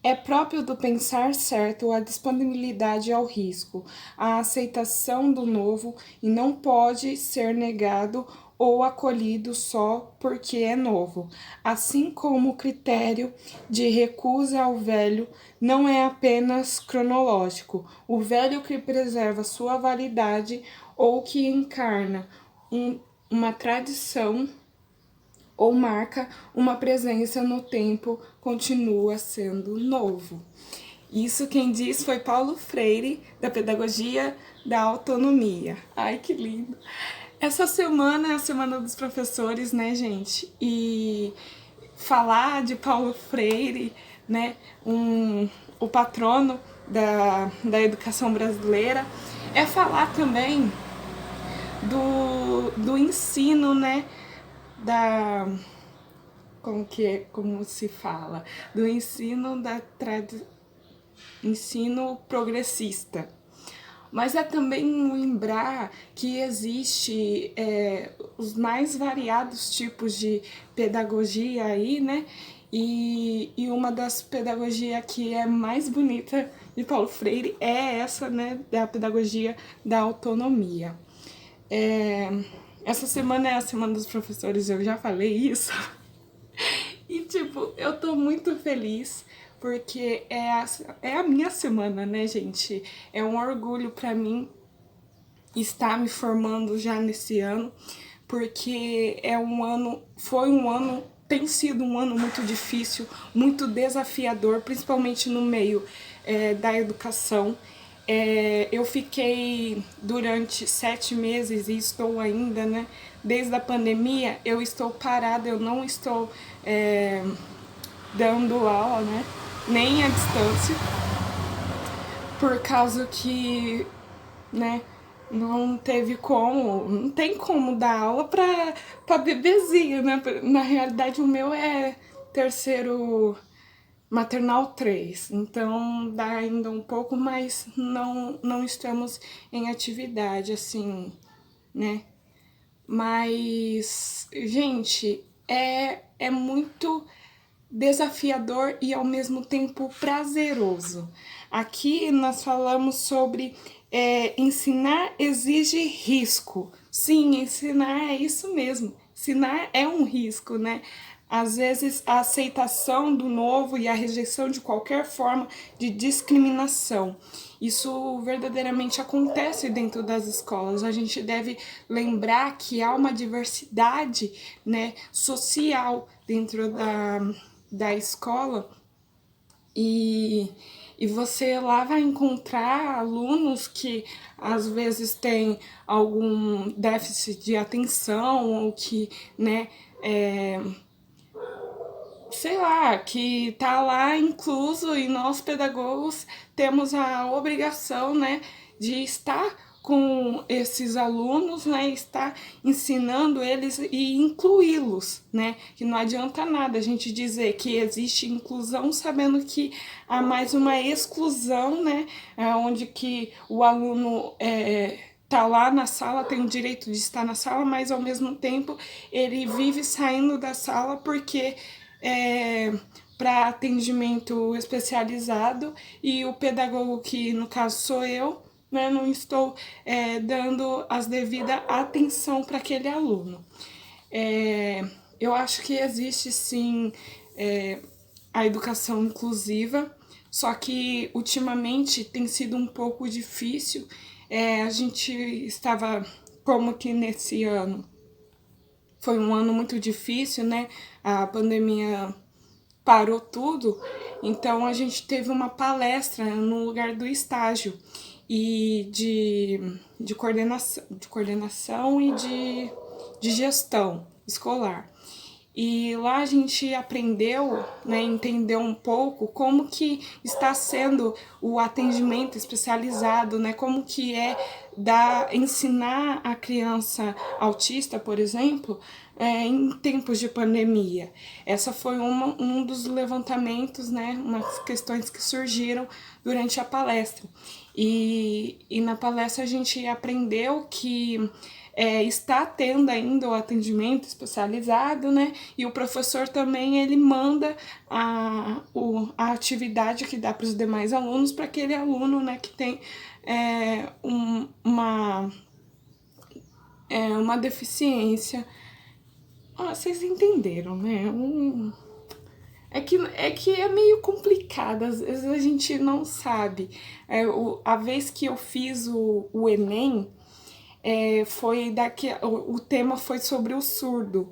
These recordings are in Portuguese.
É próprio do pensar certo a disponibilidade ao risco, a aceitação do novo e não pode ser negado ou acolhido só porque é novo. Assim como o critério de recusa ao velho não é apenas cronológico, o velho que preserva sua validade ou que encarna uma tradição ou marca uma presença no tempo, continua sendo novo. Isso quem diz foi Paulo Freire, da Pedagogia da Autonomia. Ai, que lindo! Essa semana é a Semana dos Professores, né, gente? E falar de Paulo Freire, né, o patrono da educação brasileira, é falar também do ensino, né, da como se fala, do ensino progressista. Mas é também lembrar que existe os mais variados tipos de pedagogia aí, né? E uma das pedagogias que é mais bonita de Paulo Freire é essa, né? Da pedagogia da autonomia. É, essa semana é a Semana dos Professores, eu já falei isso. E, tipo, eu tô muito feliz porque é a minha semana, né, gente? É um orgulho pra mim estar me formando já nesse ano, porque tem sido um ano muito difícil, muito desafiador, principalmente no meio da educação. Eu fiquei durante 7 meses e estou ainda, né? Desde a pandemia, eu estou parada, eu não estou dando aula, né? Nem à distância, por causa que, né? Não teve como, não tem como dar aula pra bebezinho, né? Na realidade, o meu é terceiro maternal 3, então dá ainda um pouco, mas não estamos em atividade, assim, né? Mas, gente, é muito desafiador e ao mesmo tempo prazeroso. Aqui nós falamos sobre ensinar exige risco. Sim, ensinar é isso mesmo. Ensinar é um risco, né? Às vezes a aceitação do novo e a rejeição de qualquer forma de discriminação. Isso verdadeiramente acontece dentro das escolas. A gente deve lembrar que há uma diversidade, né, social dentro da escola e você lá vai encontrar alunos que às vezes têm algum déficit de atenção ou que, né, sei lá, que tá lá incluso e nós pedagogos temos a obrigação, né, de estar com esses alunos, né, estar ensinando eles e incluí-los, né, que não adianta nada a gente dizer que existe inclusão sabendo que há mais uma exclusão, né, onde que o aluno tá lá na sala, tem o direito de estar na sala, mas ao mesmo tempo ele vive saindo da sala porque para atendimento especializado e o pedagogo, que no caso sou eu, né, não estou dando as devida atenção para aquele aluno. Eu acho que existe sim a educação inclusiva, só que ultimamente tem sido um pouco difícil. A gente estava, como que nesse ano, foi um ano muito difícil, né? A pandemia parou tudo, então a gente teve uma palestra no lugar do estágio e de coordenação e de gestão escolar. E lá a gente aprendeu, né, entendeu um pouco como que está sendo o atendimento especializado, né, como que ensinar a criança autista, por exemplo, em tempos de pandemia. Essa foi um dos levantamentos, né, umas questões que surgiram durante a palestra. E na palestra a gente aprendeu que está tendo ainda o atendimento especializado, né? E o professor também, ele manda a atividade que dá para os demais alunos, para aquele aluno, né, que tem uma deficiência. Vocês entenderam, né? É que é meio complicado, às vezes a gente não sabe. A vez que eu fiz o Enem, o tema foi sobre o surdo.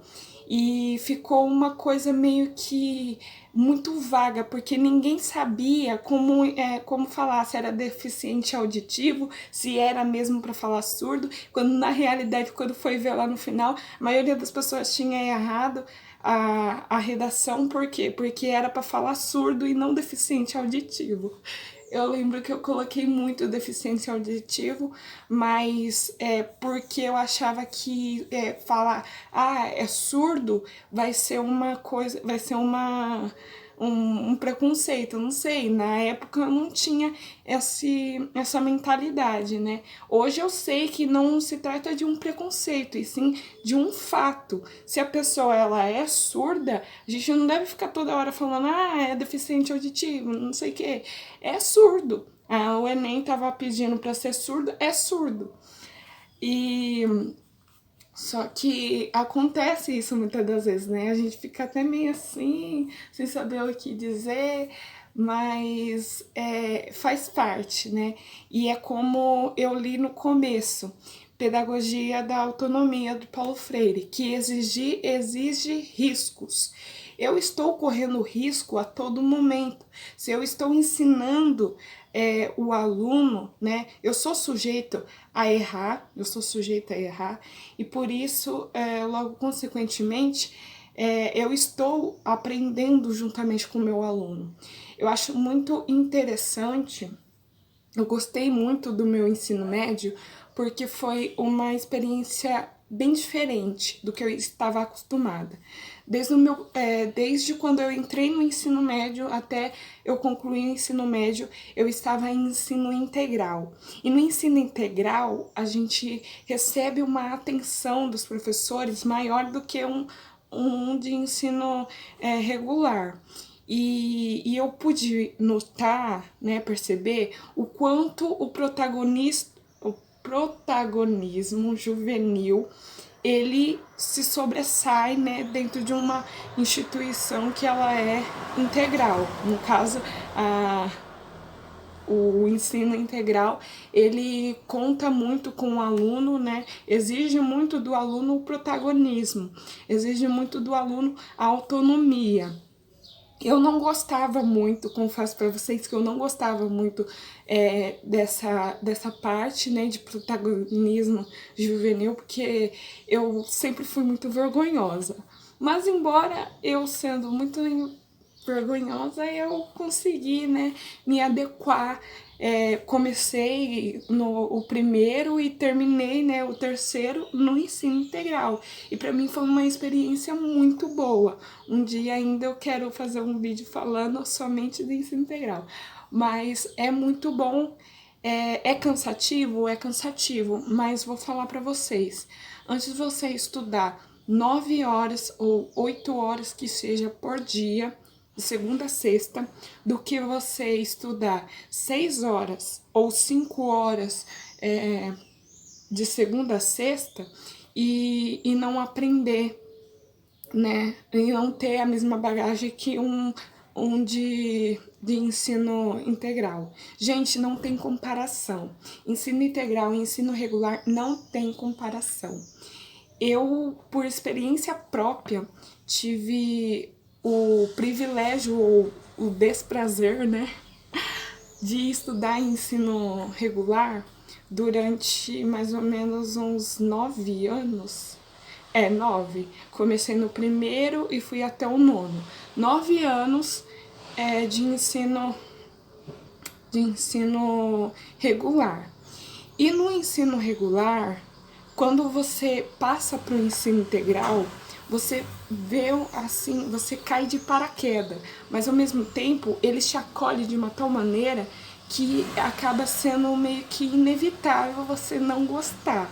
E ficou uma coisa meio que muito vaga, porque ninguém sabia como falar, se era deficiente auditivo, se era mesmo para falar surdo, quando na realidade, quando foi ver lá no final, a maioria das pessoas tinha errado a redação. Por quê? Porque era para falar surdo e não deficiente auditivo. Eu lembro que eu coloquei muito deficiência auditivo, mas porque eu achava que falar é surdo vai ser uma coisa, vai ser um preconceito, eu não sei, na época eu não tinha essa mentalidade, né? Hoje eu sei que não se trata de um preconceito, e sim de um fato. Se a pessoa ela é surda, a gente não deve ficar toda hora falando, é deficiente auditivo, não sei o quê. É surdo. O Enem tava pedindo para ser surdo, é surdo. E só que acontece isso muitas das vezes, né? A gente fica até meio assim, sem saber o que dizer, mas faz parte, né? E é como eu li no começo, Pedagogia da Autonomia, do Paulo Freire, que exige riscos. Eu estou correndo risco a todo momento. Se eu estou ensinando o aluno, né? Eu sou sujeito a errar, e por isso, logo consequentemente, eu estou aprendendo juntamente com o meu aluno. Eu acho muito interessante, eu gostei muito do meu ensino médio, porque foi uma experiência bem diferente do que eu estava acostumada. Desde quando eu entrei no ensino médio até eu concluir o ensino médio, eu estava em ensino integral. E no ensino integral, a gente recebe uma atenção dos professores maior do que um de ensino regular. E eu pude notar, né, perceber o quanto o protagonismo juvenil ele se sobressai, né, dentro de uma instituição que ela é integral. No caso, o ensino integral, ele conta muito com o aluno, né? Exige muito do aluno o protagonismo, exige muito do aluno a autonomia. Eu não gostava muito, confesso para vocês que eu não gostava muito dessa parte, né, de protagonismo juvenil, porque eu sempre fui muito vergonhosa. Mas embora eu sendo muito vergonhosa, eu consegui, né, me adequar. Comecei o primeiro e terminei, né, o terceiro no ensino integral. E para mim foi uma experiência muito boa. Um dia ainda eu quero fazer um vídeo falando somente do ensino integral. Mas é muito bom. É cansativo? É cansativo, mas vou falar para vocês. Antes de você estudar 9 horas ou 8 horas que seja por dia, de segunda a sexta, do que você estudar 6 horas ou 5 horas de segunda a sexta e não aprender, né? E não ter a mesma bagagem que um de ensino integral. Gente, não tem comparação. Ensino integral e ensino regular não tem comparação. Eu, por experiência própria, tive o privilégio ou o desprazer, né, de estudar ensino regular durante mais ou menos uns 9 anos. 9. Comecei no primeiro e fui até o nono. 9 anos de ensino regular. E no ensino regular, quando você passa para o ensino integral, você vê assim, você cai de paraquedas, mas ao mesmo tempo ele te acolhe de uma tal maneira que acaba sendo meio que inevitável você não gostar.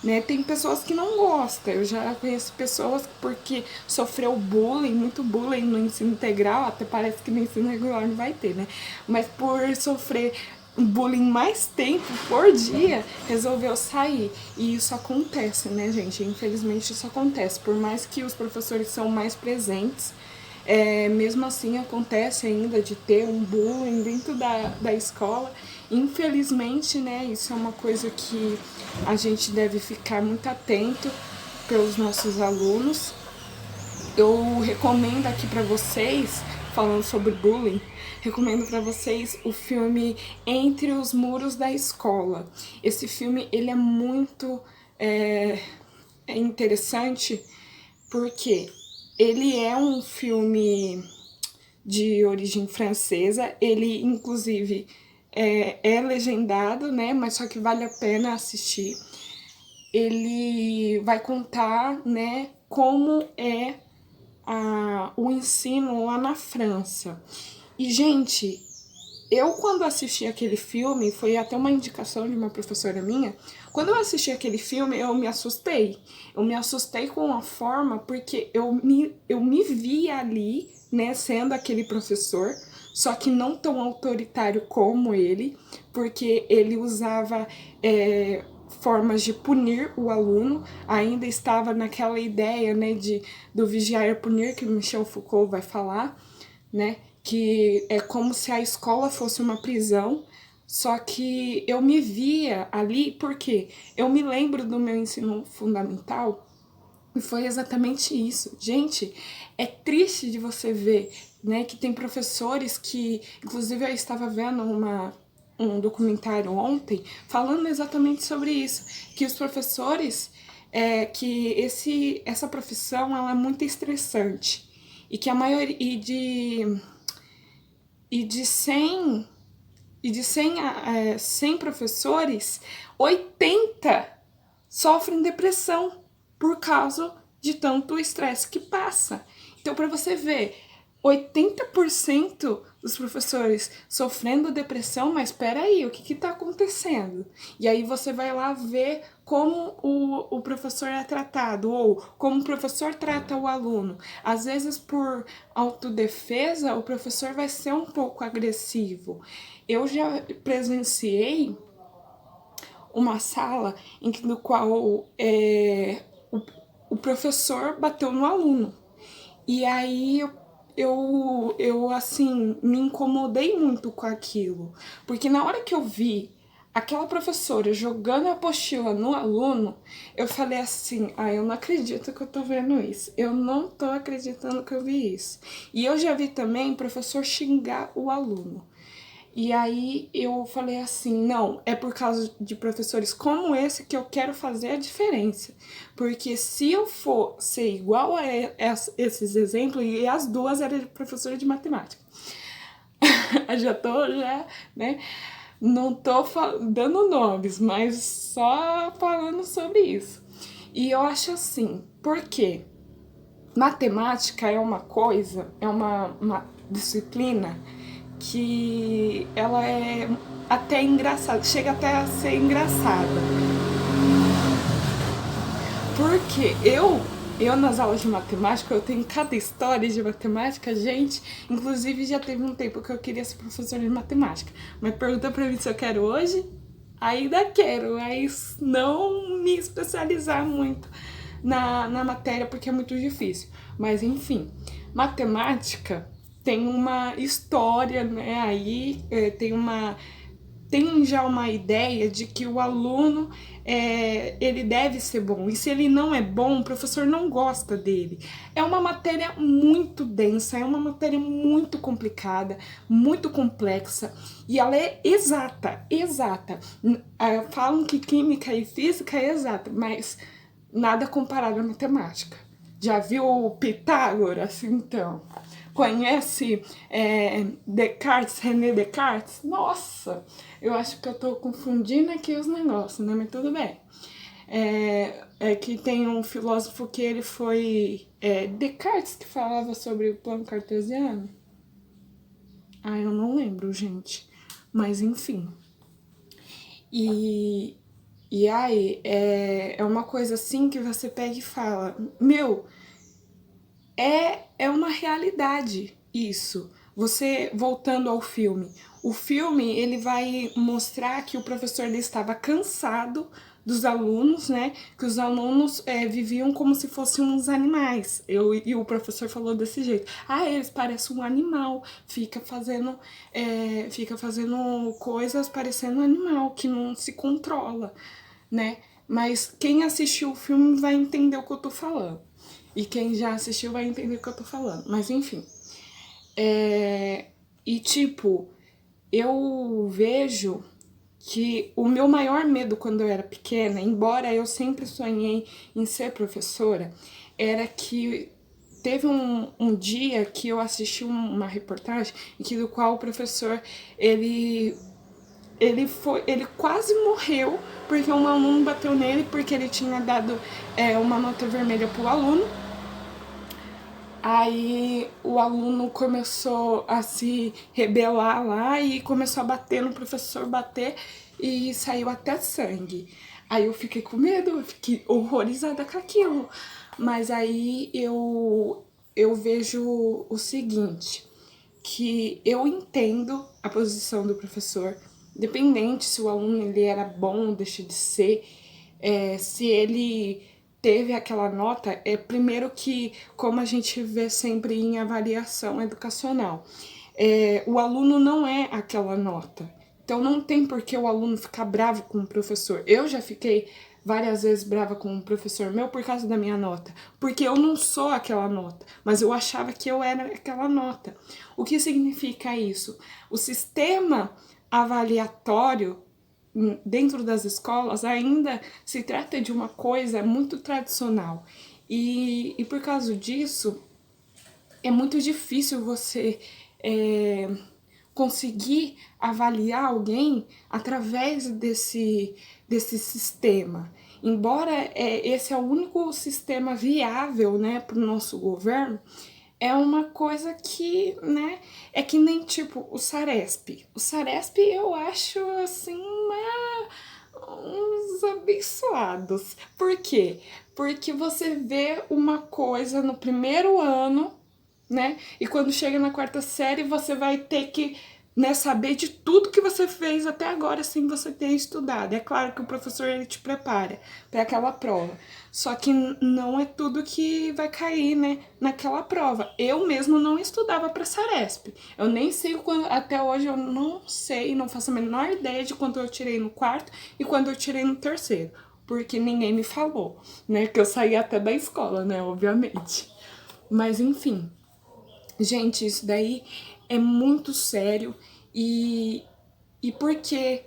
né? Tem pessoas que não gostam. Eu já conheço pessoas porque sofreu bullying, muito bullying no ensino integral, até parece que no ensino regular não vai ter, né? Mas por sofrer bullying mais tempo por dia, resolveu sair. E isso acontece, né, gente? Infelizmente isso acontece. Por mais que os professores são mais presentes, mesmo assim acontece ainda de ter um bullying dentro da escola. Infelizmente, né, isso é uma coisa que a gente deve ficar muito atento pelos nossos alunos. Eu recomendo aqui para vocês, falando sobre bullying, recomendo para vocês o filme Entre os Muros da Escola. Esse filme, ele é muito interessante porque ele é um filme de origem francesa, ele inclusive é legendado, né? Mas só que vale a pena assistir. Ele vai contar, né, como é o ensino lá na França. E, gente, eu quando assisti aquele filme, foi até uma indicação de uma professora minha, quando eu assisti aquele filme, eu me assustei. Eu me assustei com a forma, porque eu me vi ali, né, sendo aquele professor, só que não tão autoritário como ele, porque ele usava formas de punir o aluno, ainda estava naquela ideia, né, do vigiar e punir, que o Michel Foucault vai falar, né, que é como se a escola fosse uma prisão, só que eu me via ali porque eu me lembro do meu ensino fundamental e foi exatamente isso. Gente, é triste de você ver, né, que tem professores que, inclusive eu estava vendo um documentário ontem falando exatamente sobre isso, que os professores, que essa profissão ela é muito estressante e que a maioria e de 100 100 professores, 80 sofrem depressão por causa de tanto estresse que passa. Então, para você ver, 80% dos professores sofrendo depressão, mas espera aí, o que está acontecendo? E aí você vai lá ver como o professor é tratado, ou como o professor trata o aluno. Às vezes, por autodefesa, o professor vai ser um pouco agressivo. Eu já presenciei uma sala no qual o professor bateu no aluno. E aí eu assim, me incomodei muito com aquilo. Porque na hora que eu vi aquela professora jogando a apostila no aluno, eu falei assim, eu não acredito que eu tô vendo isso. Eu não tô acreditando que eu vi isso. E eu já vi também o professor xingar o aluno. E aí eu falei assim, não, é por causa de professores como esse que eu quero fazer a diferença. Porque se eu for ser igual a esses exemplos, e as duas eram de professora de matemática. já, né? Não tô dando nomes, mas só falando sobre isso. E eu acho assim, porque matemática é uma coisa, é uma disciplina que ela é até engraçada, chega até a ser engraçada. Porque eu nas aulas de matemática, eu tenho cada história de matemática, gente. Inclusive já teve um tempo que eu queria ser professora de matemática. Mas pergunta pra mim se eu quero hoje, ainda quero, mas não me especializar muito na matéria porque é muito difícil. Mas enfim, matemática tem uma história, né? Aí tem já uma ideia de que o aluno ele deve ser bom. E se ele não é bom, o professor não gosta dele. É uma matéria muito densa, é uma matéria muito complicada, muito complexa. E ela é exata, exata. Falam que química e física é exata, mas nada comparado à matemática. Já viu o Pitágoras, então? Conhece Descartes, René Descartes? Nossa, eu acho que eu tô confundindo aqui os negócios, né? Mas tudo bem. É que tem um filósofo que ele foi... Descartes que falava sobre o plano cartesiano? Eu não lembro, gente. Mas enfim. E E aí, é uma coisa assim que você pega e fala, meu, é uma realidade isso. Você, voltando ao filme, o filme ele vai mostrar que o professor ele estava cansado dos alunos, né? Que os alunos viviam como se fossem uns animais. E o professor falou desse jeito. Ah, eles parecem um animal, fica fazendo coisas parecendo um animal, que não se controla, né? Mas quem assistiu o filme vai entender o que eu tô falando. E quem já assistiu vai entender o que eu tô falando. Mas enfim. E tipo, eu vejo que o meu maior medo quando eu era pequena, embora eu sempre sonhei em ser professora, era que teve um dia que eu assisti uma reportagem em que do qual o professor ele quase morreu porque um aluno bateu nele porque ele tinha dado uma nota vermelha pro aluno. Aí o aluno começou a se rebelar lá e começou a bater no professor, bater, e saiu até sangue. Aí eu fiquei com medo, eu fiquei horrorizada com aquilo. Mas aí eu vejo o seguinte, que eu entendo a posição do professor, independente se o aluno ele era bom ou deixa de ser, se ele teve aquela nota, primeiro que, como a gente vê sempre em avaliação educacional, o aluno não é aquela nota. Então não tem por que o aluno ficar bravo com o professor. Eu já fiquei várias vezes brava com um professor meu por causa da minha nota, porque eu não sou aquela nota, mas eu achava que eu era aquela nota. O que significa isso? O sistema avaliatório dentro das escolas ainda se trata de uma coisa muito tradicional. E por causa disso, é muito difícil você conseguir avaliar alguém através desse sistema. Embora esse é o único sistema viável, né, para o nosso governo, é uma coisa que, né, é que nem tipo o Saresp. O Saresp eu acho assim uns abençoados. Por quê? Porque você vê uma coisa no primeiro ano, né? E quando chega na quarta série, você vai ter que, né, saber de tudo que você fez até agora sem você ter estudado. É claro que o professor ele te prepara para aquela prova. Só que não é tudo que vai cair, né, naquela prova. Eu mesmo não estudava para Saresp. Eu nem sei quando, até hoje eu não sei, não faço a menor ideia de quanto eu tirei no quarto e quando eu tirei no terceiro, porque ninguém me falou, né, que eu saí até da escola, né, obviamente. Mas enfim, gente, isso daí é muito sério e porque,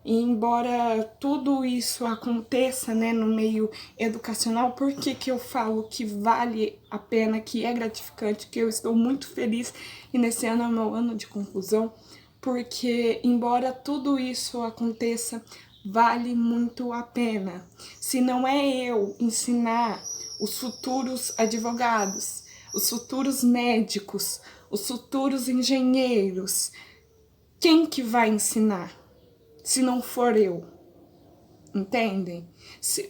embora tudo isso aconteça, né, no meio educacional, por que que eu falo que vale a pena, que é gratificante, que eu estou muito feliz e nesse ano é o meu ano de conclusão? Porque, embora tudo isso aconteça, vale muito a pena. Se não é eu ensinar os futuros advogados, os futuros médicos, os futuros engenheiros, quem que vai ensinar? Se não for eu, entendem?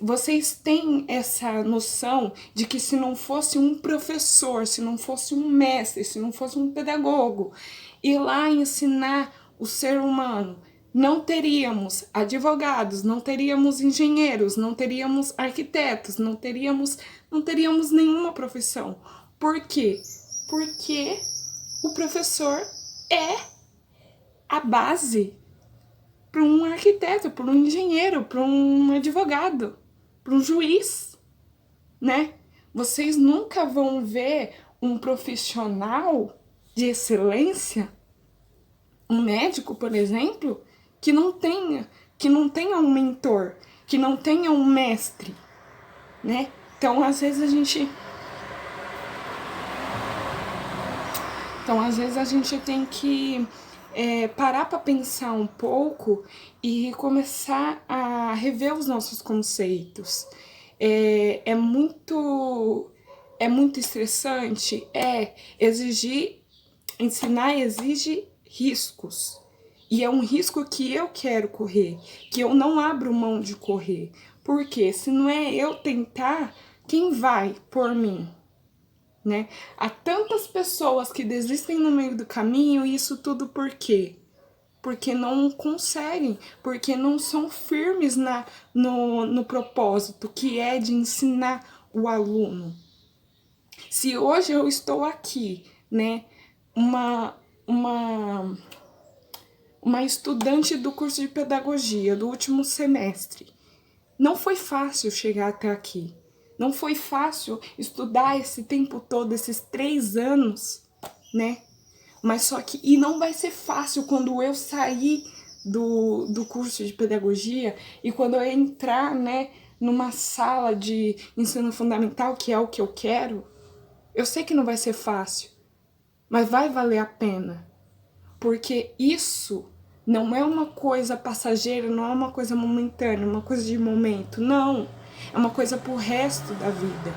Vocês têm essa noção de que se não fosse um professor, se não fosse um mestre, se não fosse um pedagogo, ir lá ensinar o ser humano, não teríamos advogados, não teríamos engenheiros, não teríamos arquitetos, não teríamos nenhuma profissão. Por quê? Porque o professor é a base para um arquiteto, para um engenheiro, para um advogado, para um juiz, né? Vocês nunca vão ver um profissional de excelência, um médico, por exemplo, que não tenha um mentor, que não tenha um mestre, né? Então, às vezes a gente tem que parar para pensar um pouco e começar a rever os nossos conceitos. É muito estressante, ensinar exige riscos. E é um risco que eu quero correr, que eu não abro mão de correr. Porque se não é eu tentar, quem vai por mim? Né? Há tantas pessoas que desistem no meio do caminho, e isso tudo por quê? Porque não conseguem, porque não são firmes no propósito, que é de ensinar o aluno. Se hoje eu estou aqui, né, uma, uma, uma estudante do curso de pedagogia do último semestre, não foi fácil chegar até aqui. Não foi fácil estudar esse tempo todo, esses 3 anos, né? Mas só que, e não vai ser fácil quando eu sair do curso de pedagogia e quando eu entrar, né, numa sala de ensino fundamental, que é o que eu quero. Eu sei que não vai ser fácil, mas vai valer a pena. Porque isso não é uma coisa passageira, não é uma coisa momentânea, uma coisa de momento, não. É uma coisa pro resto da vida,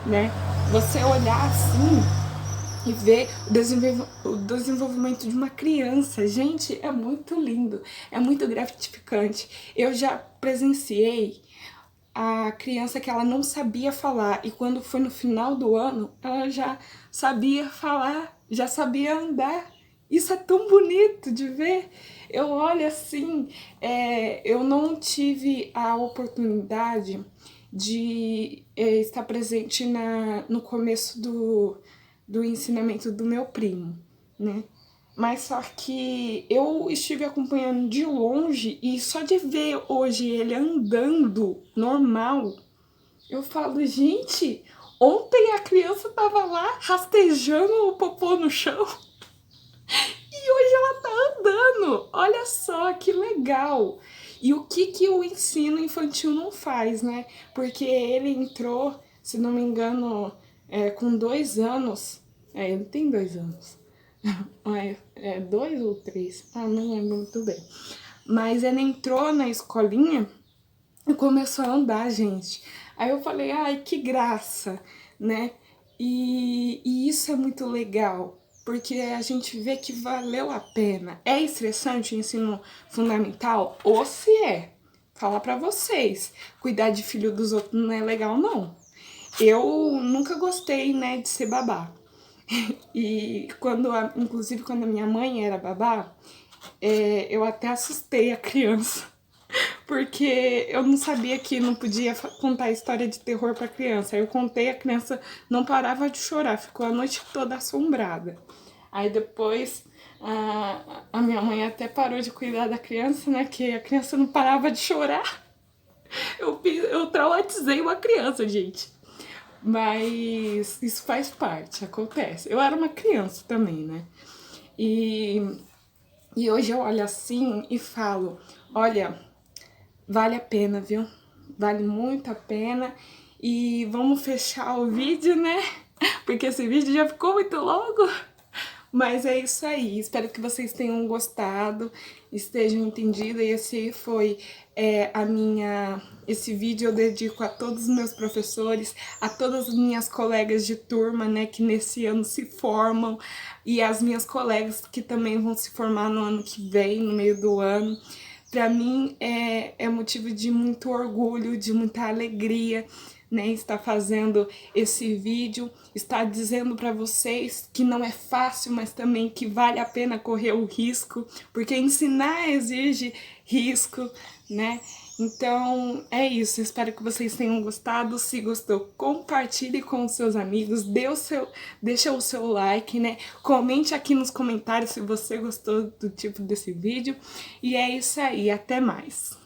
né? Você olhar assim e ver o desenvolvimento de uma criança, gente, é muito lindo, é muito gratificante. Eu já presenciei a criança que ela não sabia falar e quando foi no final do ano, ela já sabia falar, já sabia andar. Isso é tão bonito de ver. Eu olho assim, eu não tive a oportunidade de estar presente no começo do ensinamento do meu primo, né? Mas só que eu estive acompanhando de longe e só de ver hoje ele andando normal, eu falo, gente, ontem a criança tava lá rastejando o popô no chão e hoje ela tá andando. Olha só que legal. E o que o ensino infantil não faz, né? Porque ele entrou, se não me engano, com 2 anos. Ele tem 2 anos. É 2 ou 3? Ah, não lembro muito bem. Mas ele entrou na escolinha e começou a andar, gente. Aí eu falei, ai, que graça, né? E isso é muito legal, porque a gente vê que valeu a pena. É estressante o ensino fundamental? Ou se é? Falar pra vocês, cuidar de filho dos outros não é legal, não. Eu nunca gostei, né, de ser babá. E inclusive quando a minha mãe era babá, eu até assustei a criança, porque eu não sabia que não podia contar história de terror para criança. Aí eu contei, a criança não parava de chorar, ficou a noite toda assombrada. Aí depois a minha mãe até parou de cuidar da criança, né, que a criança não parava de chorar. Eu traumatizei uma criança, gente. Mas isso faz parte, acontece. Eu era uma criança também, né? E hoje eu olho assim e falo, olha, vale a pena, viu? Vale muito a pena. E vamos fechar o vídeo, né? Porque esse vídeo já ficou muito longo. Mas é isso aí, espero que vocês tenham gostado, estejam entendidos. E esse foi esse vídeo eu dedico a todos os meus professores, a todas as minhas colegas de turma, né, que nesse ano se formam, e as minhas colegas que também vão se formar no ano que vem, no meio do ano. Para mim é motivo de muito orgulho, de muita alegria, né, estar fazendo esse vídeo, estar dizendo para vocês que não é fácil, mas também que vale a pena correr o risco, porque ensinar exige risco, né? Então é isso, espero que vocês tenham gostado. Se gostou, compartilhe com os seus amigos, deixa o seu like, né? Comente aqui nos comentários se você gostou do tipo desse vídeo. E é isso aí, até mais!